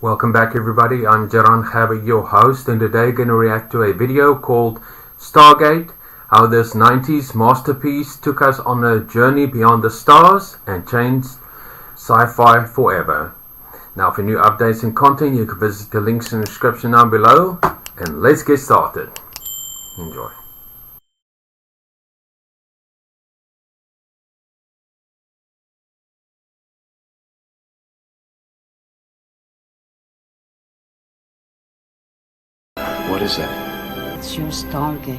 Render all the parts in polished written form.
Welcome back everybody, I'm Jaran Gabby, your host, and today going to react to a video called Stargate, how this 90s masterpiece took us on a journey beyond the stars and changed sci-fi forever. Now for new updates and content, you can visit the links in the description down below, and let's get started. Enjoy. What is that? It's your Stargate.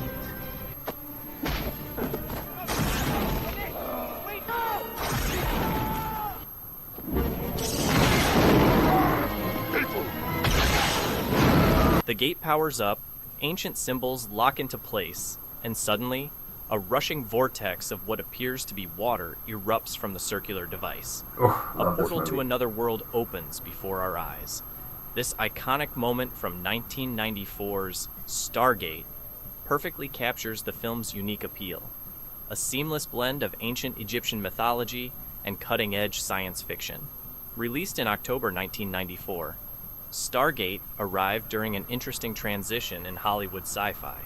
The gate powers up, ancient symbols lock into place, and suddenly, a rushing vortex of what appears to be water erupts from the circular device. A portal to another world opens before our eyes. This iconic moment from 1994's Stargate perfectly captures the film's unique appeal. A seamless blend of ancient Egyptian mythology and cutting-edge science fiction. Released in October 1994, Stargate arrived during an interesting transition in Hollywood sci-fi.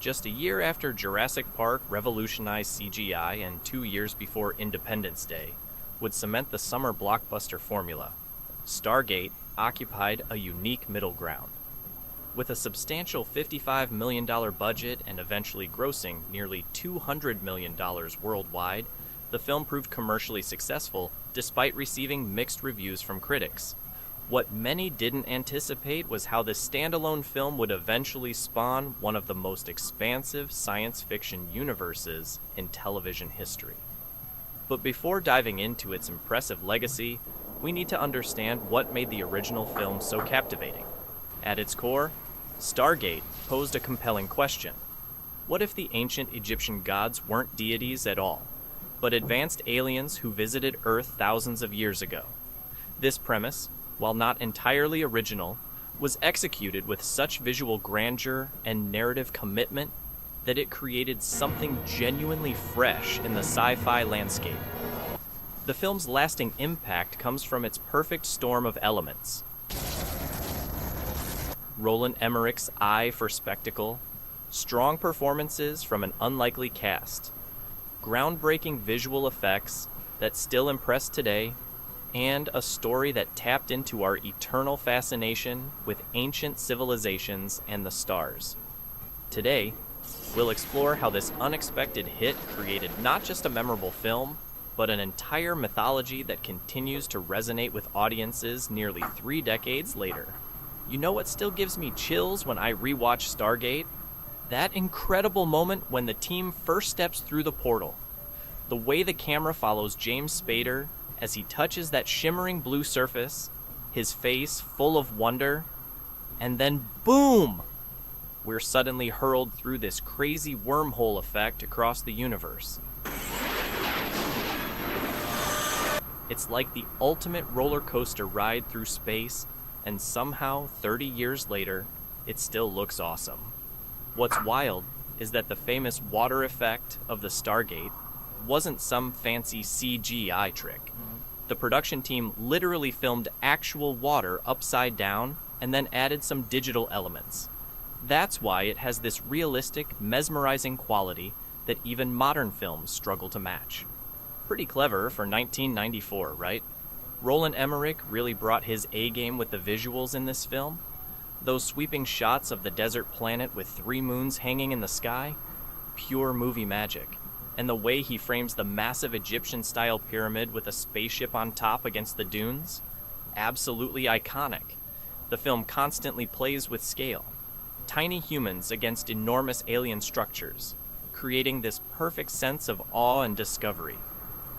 Just a year after Jurassic Park revolutionized CGI and 2 years before Independence Day would cement the summer blockbuster formula, Stargate occupied a unique middle ground. With a substantial $55 million budget and eventually grossing nearly $200 million worldwide, the film proved commercially successful despite receiving mixed reviews from critics. What many didn't anticipate was how this standalone film would eventually spawn one of the most expansive science fiction universes in television history. But before diving into its impressive legacy, we need to understand what made the original film so captivating. At its core, Stargate posed a compelling question. What if the ancient Egyptian gods weren't deities at all, but advanced aliens who visited Earth thousands of years ago? This premise, while not entirely original, was executed with such visual grandeur and narrative commitment that it created something genuinely fresh in the sci-fi landscape. The film's lasting impact comes from its perfect storm of elements. Roland Emmerich's eye for spectacle, strong performances from an unlikely cast, groundbreaking visual effects that still impress today, and a story that tapped into our eternal fascination with ancient civilizations and the stars. Today, we'll explore how this unexpected hit created not just a memorable film, but an entire mythology that continues to resonate with audiences nearly 3 decades later. You know what still gives me chills when I rewatch Stargate? That incredible moment when the team first steps through the portal. The way the camera follows James Spader as he touches that shimmering blue surface, his face full of wonder, and then boom! We're suddenly hurled through this crazy wormhole effect across the universe. It's like the ultimate roller coaster ride through space, and somehow 30 years later, it still looks awesome. What's wild is that the famous water effect of the Stargate wasn't some fancy CGI trick. The production team literally filmed actual water upside down and then added some digital elements. That's why it has this realistic, mesmerizing quality that even modern films struggle to match. Pretty clever for 1994, right? Roland Emmerich really brought his A-game with the visuals in this film. Those sweeping shots of the desert planet with 3 moons hanging in the sky, pure movie magic. And the way he frames the massive Egyptian-style pyramid with a spaceship on top against the dunes? Absolutely iconic. The film constantly plays with scale. Tiny humans against enormous alien structures, creating this perfect sense of awe and discovery.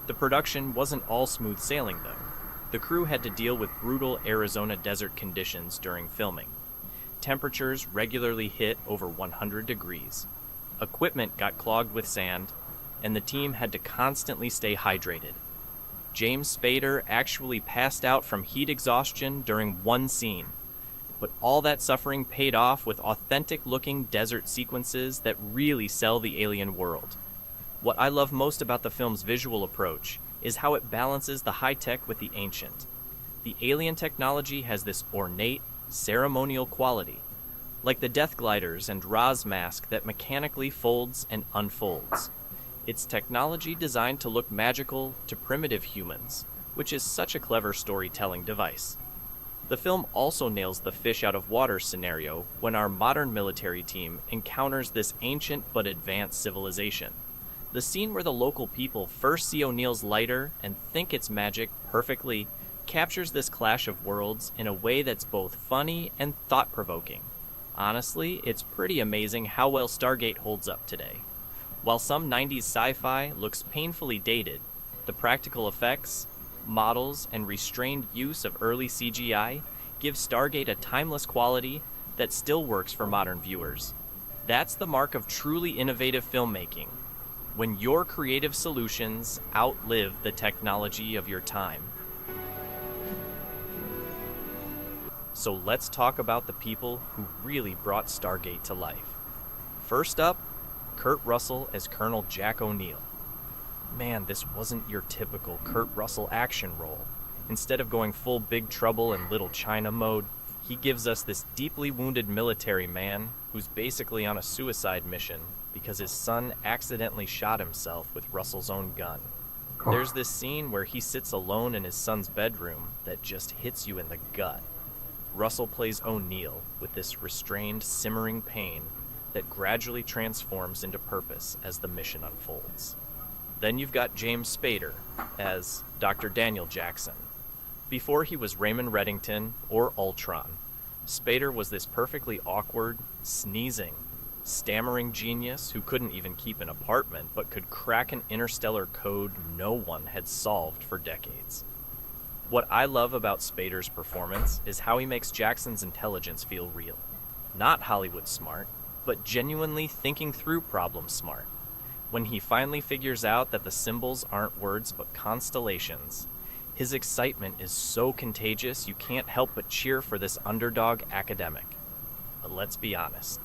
The production wasn't all smooth sailing, though. The crew had to deal with brutal Arizona desert conditions during filming. Temperatures regularly hit over 100 degrees. Equipment got clogged with sand, and the team had to constantly stay hydrated. James Spader actually passed out from heat exhaustion during one scene, but all that suffering paid off with authentic-looking desert sequences that really sell the alien world. What I love most about the film's visual approach is how it balances the high-tech with the ancient. The alien technology has this ornate, ceremonial quality, like the death gliders and Ra's mask that mechanically folds and unfolds. It's technology designed to look magical to primitive humans, which is such a clever storytelling device. The film also nails the fish out of water scenario when our modern military team encounters this ancient but advanced civilization. The scene where the local people first see O'Neill's lighter and think it's magic perfectly captures this clash of worlds in a way that's both funny and thought-provoking. Honestly, it's pretty amazing how well Stargate holds up today. While some 90s sci-fi looks painfully dated, the practical effects, models, and restrained use of early CGI give Stargate a timeless quality that still works for modern viewers. That's the mark of truly innovative filmmaking, when your creative solutions outlive the technology of your time. So let's talk about the people who really brought Stargate to life. First up, Kurt Russell as Colonel Jack O'Neill. Man, this wasn't your typical Kurt Russell action role. Instead of going full Big Trouble and Little China mode, he gives us this deeply wounded military man who's basically on a suicide mission because his son accidentally shot himself with Russell's own gun. There's this scene where he sits alone in his son's bedroom that just hits you in the gut. Russell plays O'Neill with this restrained, simmering pain that gradually transforms into purpose as the mission unfolds. Then you've got James Spader as Dr. Daniel Jackson. Before he was Raymond Reddington or Ultron, Spader was this perfectly awkward, sneezing, stammering genius who couldn't even keep an apartment but could crack an interstellar code no one had solved for decades. What I love about Spader's performance is how he makes Jackson's intelligence feel real. Not Hollywood smart, but genuinely thinking through problems smart. When he finally figures out that the symbols aren't words but constellations, his excitement is so contagious you can't help but cheer for this underdog academic. But let's be honest,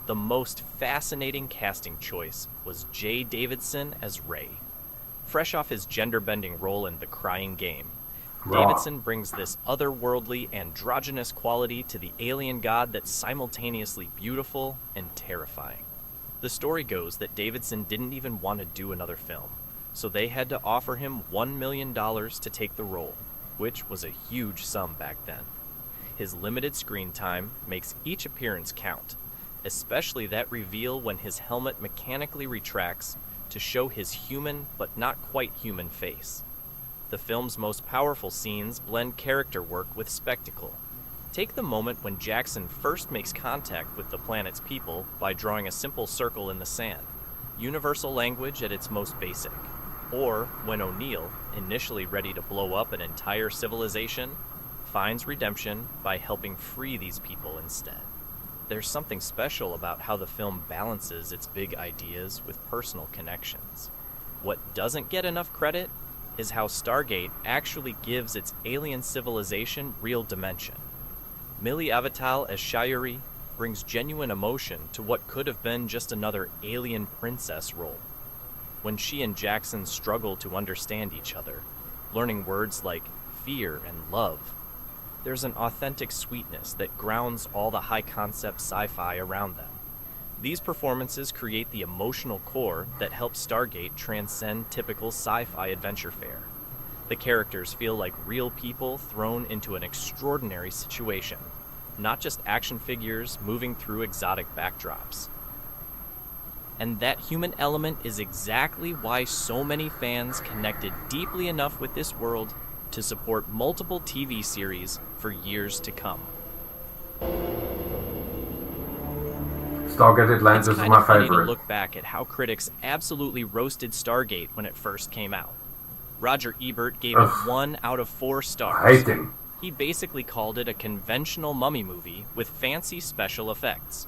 the most fascinating casting choice was Jay Davidson as Ray. Fresh off his gender-bending role in The Crying Game, Davidson brings this otherworldly, androgynous quality to the alien god that's simultaneously beautiful and terrifying. The story goes that Davidson didn't even want to do another film, so they had to offer him $1 million to take the role, which was a huge sum back then. His limited screen time makes each appearance count, especially that reveal when his helmet mechanically retracts to show his human but not quite human face. The film's most powerful scenes blend character work with spectacle. Take the moment when Jackson first makes contact with the planet's people by drawing a simple circle in the sand, universal language at its most basic. Or when O'Neill, initially ready to blow up an entire civilization, finds redemption by helping free these people instead. There's something special about how the film balances its big ideas with personal connections. What doesn't get enough credit is how Stargate actually gives its alien civilization real dimension. Millie Avital as Shayuri brings genuine emotion to what could have been just another alien princess role. When she and Jackson struggle to understand each other, learning words like fear and love, there's an authentic sweetness that grounds all the high-concept sci-fi around them. These performances create the emotional core that helps Stargate transcend typical sci-fi adventure fare. The characters feel like real people thrown into an extraordinary situation, not just action figures moving through exotic backdrops. And that human element is exactly why so many fans connected deeply enough with this world to support multiple TV series for years to come. Stargate Atlantis is my It's kind of funny to favorite. look back at how critics absolutely roasted Stargate when it first came out. Roger Ebert gave it 1 out of 4 stars. I hate him. He basically called it a conventional mummy movie with fancy special effects.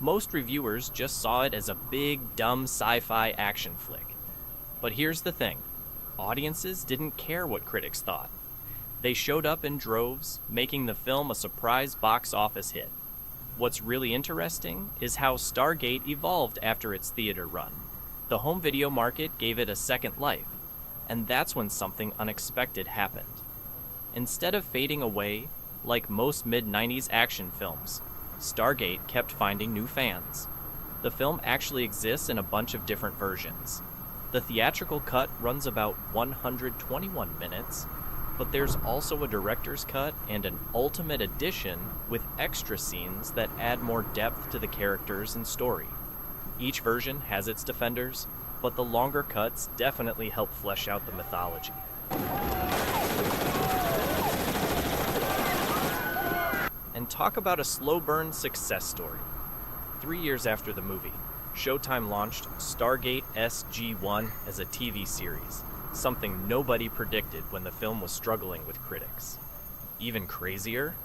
Most reviewers just saw it as a big, dumb sci-fi action flick. But here's the thing. Audiences didn't care what critics thought. They showed up in droves, making the film a surprise box office hit. What's really interesting is how Stargate evolved after its theater run. The home video market gave it a second life, and that's when something unexpected happened. Instead of fading away, like most mid-90s action films, Stargate kept finding new fans. The film actually exists in a bunch of different versions. The theatrical cut runs about 121 minutes, but there's also a director's cut and an ultimate edition with extra scenes that add more depth to the characters and story. Each version has its defenders, but the longer cuts definitely help flesh out the mythology. And talk about a slow burn success story. 3 years after the movie, Showtime launched Stargate SG-1 as a TV series, something nobody predicted when the film was struggling with critics. Even crazier,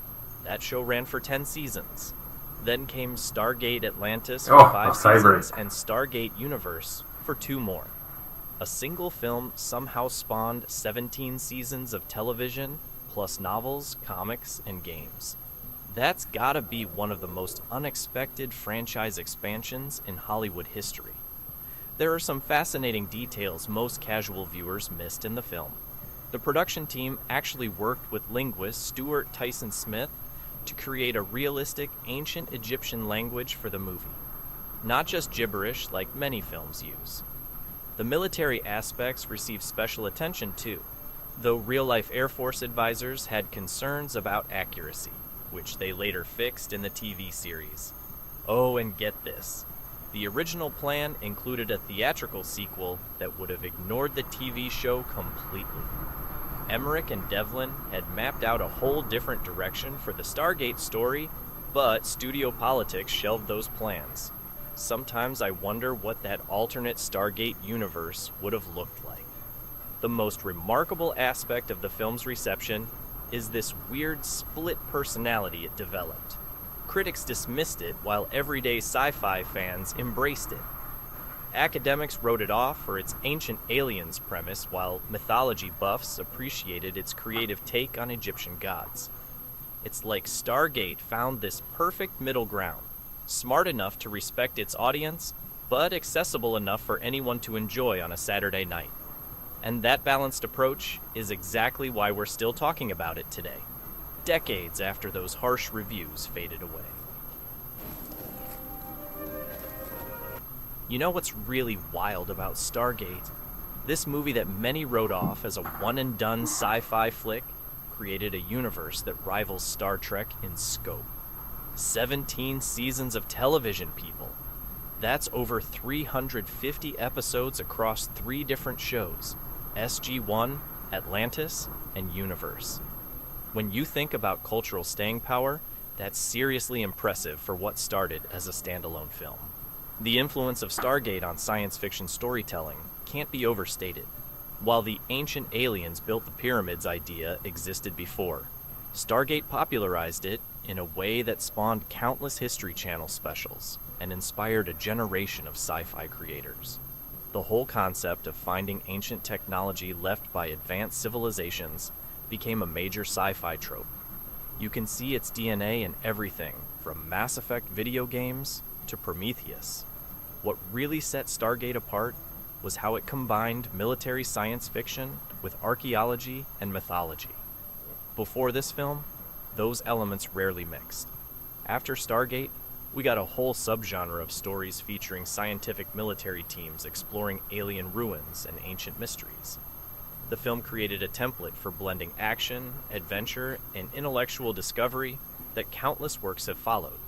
that show ran for 10 seasons. Then came Stargate Atlantis for 5 seasons and Stargate Universe for 2 more. A single film somehow spawned 17 seasons of television, plus novels, comics, and games. That's gotta be one of the most unexpected franchise expansions in Hollywood history. There are some fascinating details most casual viewers missed in the film. The production team actually worked with linguist Stuart Tyson Smith to create a realistic ancient Egyptian language for the movie, not just gibberish like many films use. The military aspects received special attention too, though real-life Air Force advisors had concerns about accuracy, which they later fixed in the TV series. Oh, and get this. The original plan included a theatrical sequel that would have ignored the TV show completely. Emmerich and Devlin had mapped out a whole different direction for the Stargate story, but studio politics shelved those plans. Sometimes I wonder what that alternate Stargate universe would have looked like. The most remarkable aspect of the film's reception is this weird split personality it developed. Critics dismissed it while everyday sci-fi fans embraced it. Academics wrote it off for its ancient aliens premise, while mythology buffs appreciated its creative take on Egyptian gods. It's like Stargate found this perfect middle ground, smart enough to respect its audience, but accessible enough for anyone to enjoy on a Saturday night. And that balanced approach is exactly why we're still talking about it today, decades after those harsh reviews faded away. You know what's really wild about Stargate? This movie that many wrote off as a one-and-done sci-fi flick created a universe that rivals Star Trek in scope. 17 seasons of television, people. That's over 350 episodes across 3 different shows: SG-1, Atlantis, and Universe. When you think about cultural staying power, that's seriously impressive for what started as a standalone film. The influence of Stargate on science fiction storytelling can't be overstated. While the ancient aliens built the pyramids idea existed before, Stargate popularized it in a way that spawned countless History Channel specials and inspired a generation of sci-fi creators. The whole concept of finding ancient technology left by advanced civilizations became a major sci-fi trope. You can see its DNA in everything from Mass Effect video games to Prometheus. What really set Stargate apart was how it combined military science fiction with archaeology and mythology. Before this film, those elements rarely mixed. After Stargate, we got a whole subgenre of stories featuring scientific military teams exploring alien ruins and ancient mysteries. The film created a template for blending action, adventure, and intellectual discovery that countless works have followed.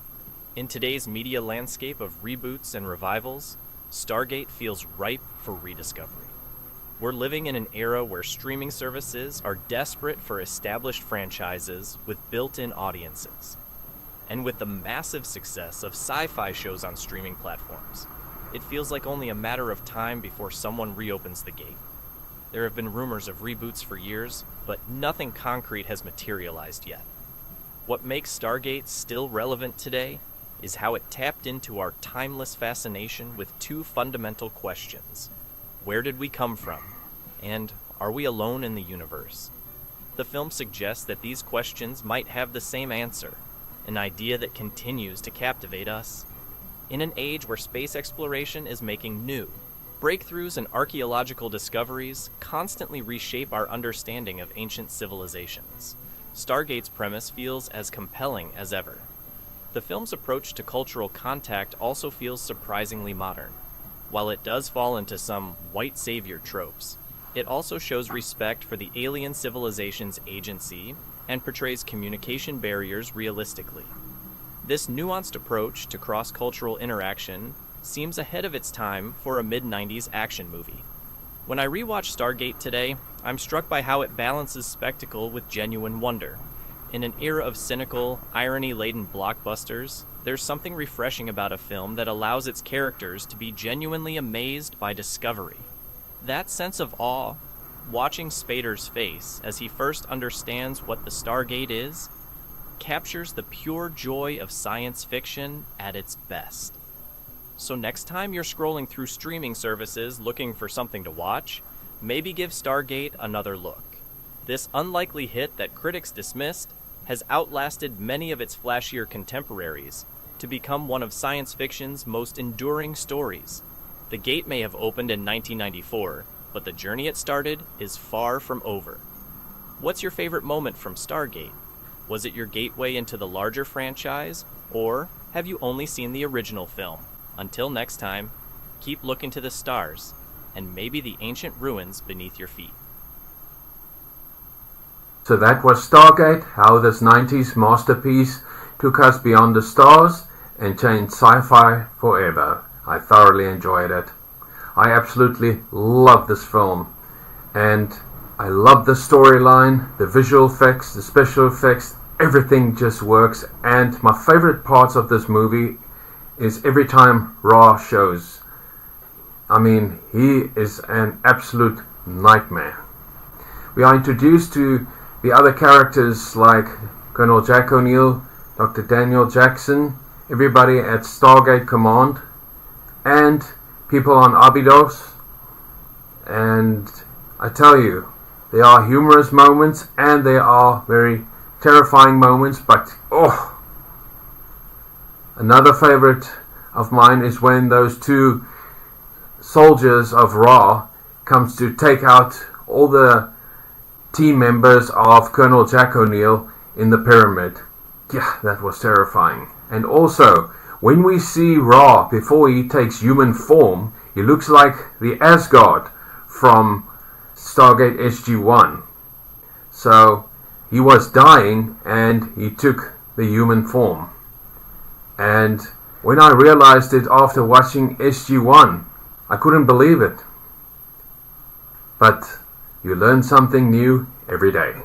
In today's media landscape of reboots and revivals, Stargate feels ripe for rediscovery. We're living in an era where streaming services are desperate for established franchises with built-in audiences. And with the massive success of sci-fi shows on streaming platforms, it feels like only a matter of time before someone reopens the gate. There have been rumors of reboots for years, but nothing concrete has materialized yet. What makes Stargate still relevant today is how it tapped into our timeless fascination with 2 fundamental questions. Where did we come from? And are we alone in the universe? the film suggests that these questions might have the same answer, an idea that continues to captivate us. In an age where space exploration is making new, breakthroughs and archaeological discoveries constantly reshape our understanding of ancient civilizations. Stargate's premise feels as compelling as ever. The film's approach to cultural contact also feels surprisingly modern. While it does fall into some white savior tropes, it also shows respect for the alien civilization's agency and portrays communication barriers realistically. This nuanced approach to cross-cultural interaction seems ahead of its time for a mid-90s action movie. When I rewatch Stargate today, I'm struck by how it balances spectacle with genuine wonder. In an era of cynical, irony-laden blockbusters, there's something refreshing about a film that allows its characters to be genuinely amazed by discovery. That sense of awe, watching Spader's face as he first understands what the Stargate is, captures the pure joy of science fiction at its best. So next time you're scrolling through streaming services looking for something to watch, maybe give Stargate another look. This unlikely hit that critics dismissed has outlasted many of its flashier contemporaries to become one of science fiction's most enduring stories. The gate may have opened in 1994, but the journey it started is far from over. What's your favorite moment from Stargate? Was it your gateway into the larger franchise, or have you only seen the original film? Until next time, keep looking to the stars, and maybe the ancient ruins beneath your feet. So that was Stargate, how this 90s masterpiece took us beyond the stars and changed sci-fi forever. I thoroughly enjoyed it. I absolutely love this film, and I love the storyline, the visual effects, the special effects, everything just works. And my favorite parts of this movie is every time Ra shows. I mean, he is an absolute nightmare. We are introduced to the other characters like Colonel Jack O'Neill, Dr. Daniel Jackson, everybody at Stargate Command, and people on Abydos. And I tell you, there are humorous moments and there are very terrifying moments, but another favorite of mine is when those two soldiers of Ra comes to take out all the team members of Colonel Jack O'Neill in the pyramid. Yeah, that was terrifying. And also, when we see Ra before he takes human form, he looks like the Asgard from Stargate SG-1. So, he was dying and he took the human form. And when I realized it after watching SG-1, I couldn't believe it. But you learn something new every day.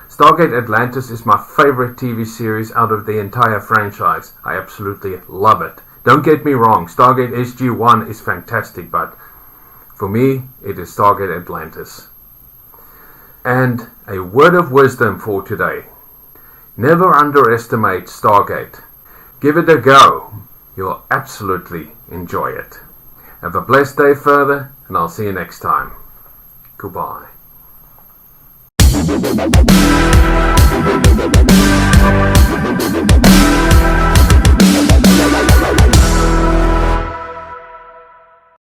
Stargate Atlantis is my favorite TV series out of the entire franchise. I absolutely love it. Don't get me wrong, Stargate SG-1 is fantastic, but for me, it is Stargate Atlantis. And a word of wisdom for today. Never underestimate Stargate. Give it a go. You'll absolutely enjoy it. Have a blessed day further, and I'll see you next time. Goodbye.